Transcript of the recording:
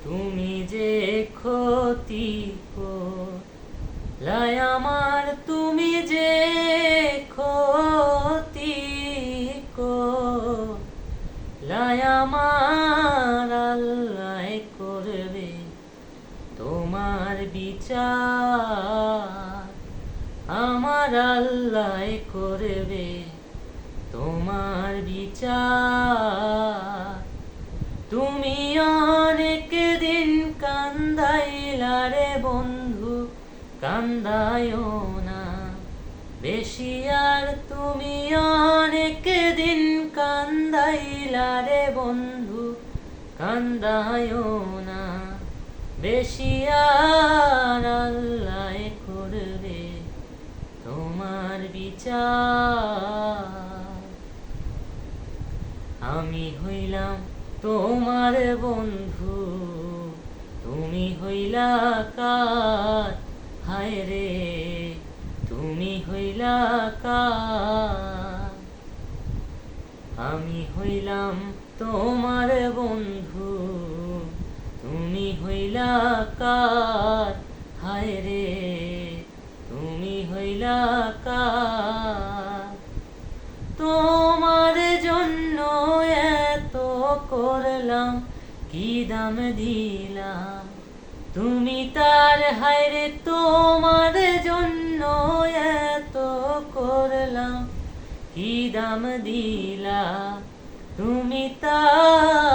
তুমি যে ক্ষতি করলাই আমার, তুমি যে ক্ষতি করলাই আমার, আল্লাহ করবে তোমার বিচার, আমার আল্লাহ করবে তোমার বিচার। তুমি অনেক দিন কান্দাইলা রে বন্ধু, কান্দায়ও না বেশি আর। তুমি অনেক দিন কান্দাইলা রে বন্ধু, কান্দায়ও না বেশি আর, আল্লাহ করবে তোমার বিচার। আমি হইলাম তোমার বন্ধু, তুমি হইলা কার, হায় রে তুমি হইলা কার। আমি হইলাম তোমার বন্ধু, তুমি হইলা কার, হায় রে তুমি হইলা কার। তোমার জন্য এত করলাম, কি দাম দিলাম তুমি তার, হায় রে তোমার জন্য এত করলাম, কি দাম দিলা তুমি তার।